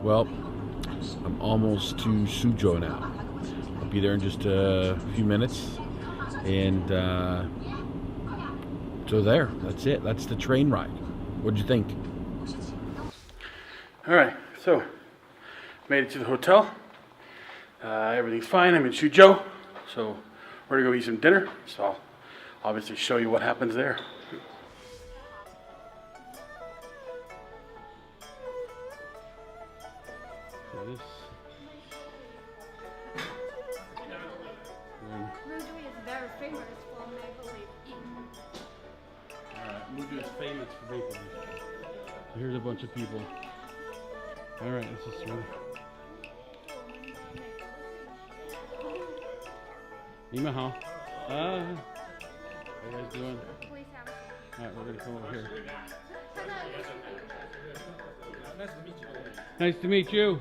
Well, I'm almost to Suzhou now. I'll be there in just a few minutes. And so there, that's it. That's the train ride. What'd you think? All right, so made it to the hotel. Everything's fine. I'm in Suzhou, so we're gonna go eat some dinner. So I'll obviously show you what happens there. So this. Mudu is very famous for maple leaf. Mudu is famous for maple leaf. So here's a bunch of people. All right, this is really. Nima Hao. How you guys doing? Alright, we're gonna come over here. Nice to meet you.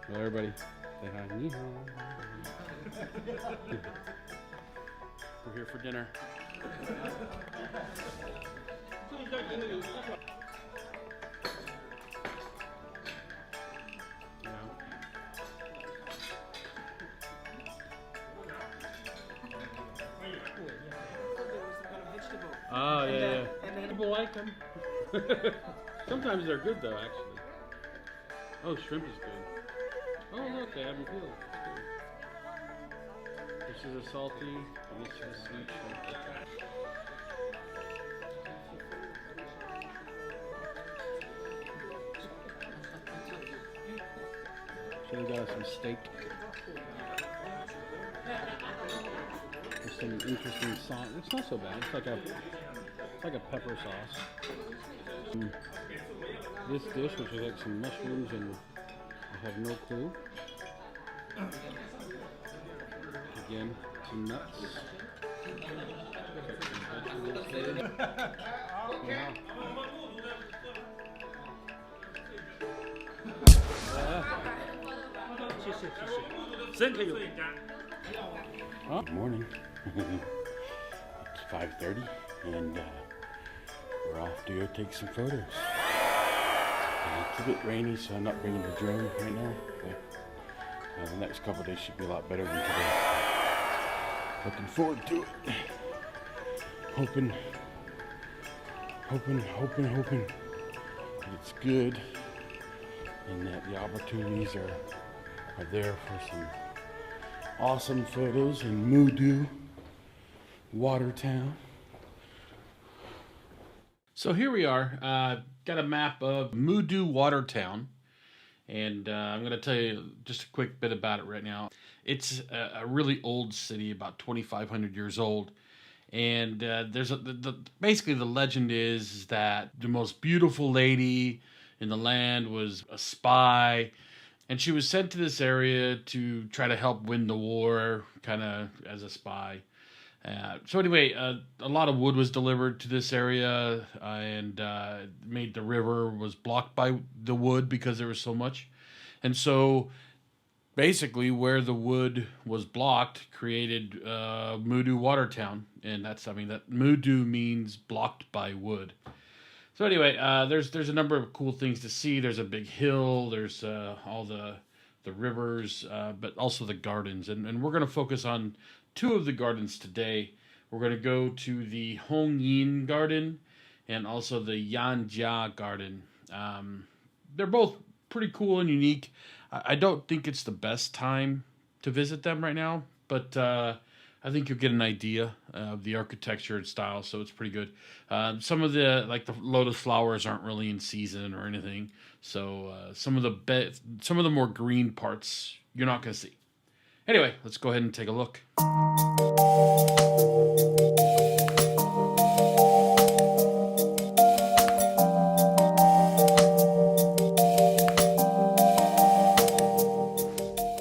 Well, everybody, say hi. Ni hao. We're here for dinner. Oh, yeah. People like them. Sometimes they're good, though, actually. Oh, shrimp is good. Oh, look, they have them peeled. This is a salty, and this is a sweet shrimp. So we got us some steak. There's some interesting sauce. It's not so bad. It's like a pepper sauce. This dish, which is like some mushrooms, and I have no clue. Again, some nuts. Yeah. Good morning. It's 5:30 and we're off to go take some photos. It's a bit rainy, so I'm not bringing the drone right now. But the next couple of days should be a lot better than today. Looking forward to it. Hoping that it's good and that the opportunities are there for some awesome photos in Mudu Water Town. So here we are. Got a map of Mudu Water Town, and I'm going to tell you just a quick bit about it right now. It's a really old city, about 2,500 years old, and there's basically the legend is that the most beautiful lady in the land was a spy. And she was sent to this area to try to help win the war, kind of as a spy. So anyway, a lot of wood was delivered to this area, and made the river was blocked by the wood because there was so much. And so basically where the wood was blocked created Mudu Water Town. And that Mudu means blocked by wood. So anyway, there's a number of cool things to see. There's a big hill. There's all the rivers, but also the gardens. And we're going to focus on two of the gardens today. We're going to go to the Hongyin Garden and also the Yanjia Garden. They're both pretty cool and unique. I don't think it's the best time to visit them right now, but I think you'll get an idea of the architecture and style, so it's pretty good. Some of the lotus flowers aren't really in season or anything, so some of the more green parts you're not going to see. Anyway, let's go ahead and take a look.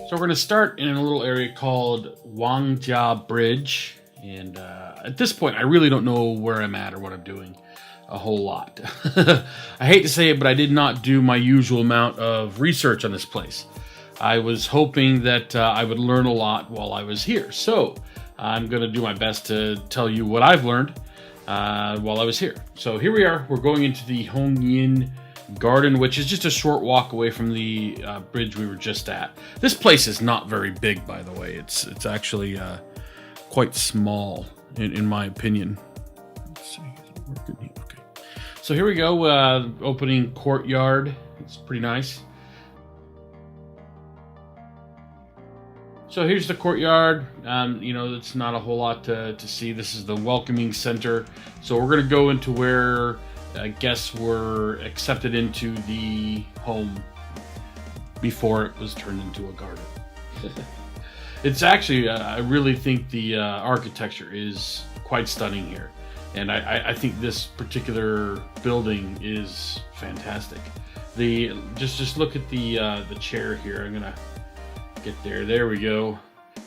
So we're going to to start in a little area called Yanjia Bridge. And at this point, I really don't know where I'm at or what I'm doing a whole lot. I hate to say it, but I did not do my usual amount of research on this place. I was hoping that I would learn a lot while I was here. So I'm going to do my best to tell you what I've learned while I was here. So here we are. We're going into the Hongyin Garden, which is just a short walk away from the bridge we were just at. This place is not very big, by the way. It's actually quite small, in my opinion. Let's see. Okay. So here we go. Opening courtyard. It's pretty nice. So here's the courtyard. You know, it's not a whole lot to see. This is the welcoming center. So we're going to go into where guests were accepted into the home before it was turned into a garden. It's actually, I really think the architecture is quite stunning here. And I think this particular building is fantastic. Just look at the chair here. I'm gonna get there. There we go.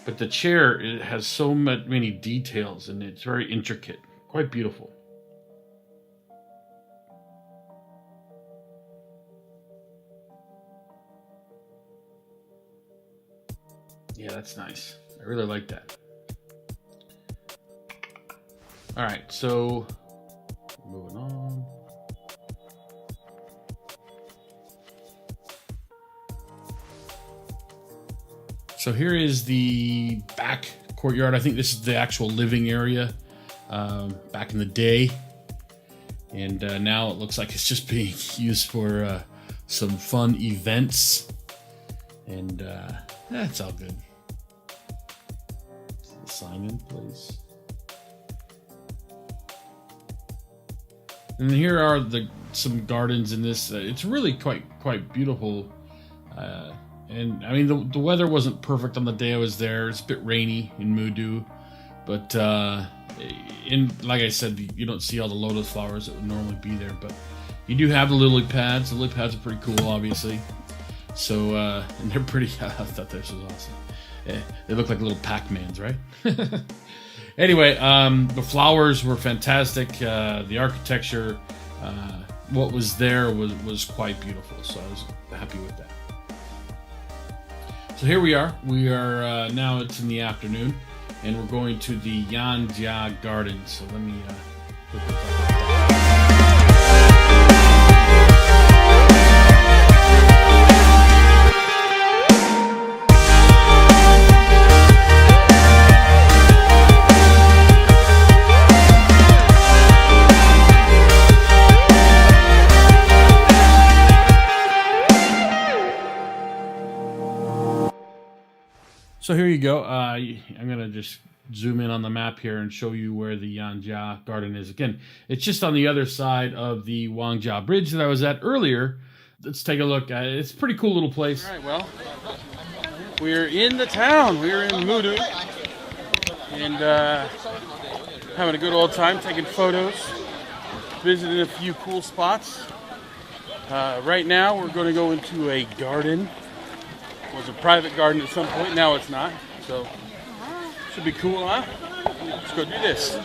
But the chair, it has so many details and it's very intricate. Quite beautiful. Yeah, that's nice. I really like that. All right, so moving on. So here is the back courtyard. I think this is the actual living area back in the day. And now it looks like it's just being used for some fun events. And that's all good. Sign in place. And here are some gardens in this. It's really quite beautiful. And I mean, the weather wasn't perfect on the day I was there. It's a bit rainy in Mudu, but like I said, you don't see all the lotus flowers that would normally be there. But you do have the lily pads. The lily pads are pretty cool, obviously. So and they're pretty. I thought this was awesome. They look like little Pac-Mans, right? Anyway, the flowers were fantastic. The architecture, what was there was quite beautiful. So I was happy with that. So here we are. We are now. It's in the afternoon, and we're going to the Yanjia Garden. So let me put this up. So here you go. I'm going to just zoom in on the map here and show you where the Yanjia Garden is. Again, it's just on the other side of the Yanjia Bridge that I was at earlier. Let's take a look. It's a pretty cool little place. All right, well, we're in the town. We're in Mudu. And having a good old time, taking photos, visiting a few cool spots. Right now, we're going to go into a garden. It was a private garden at some point, now it's not. So, should be cool, huh? Let's go do this.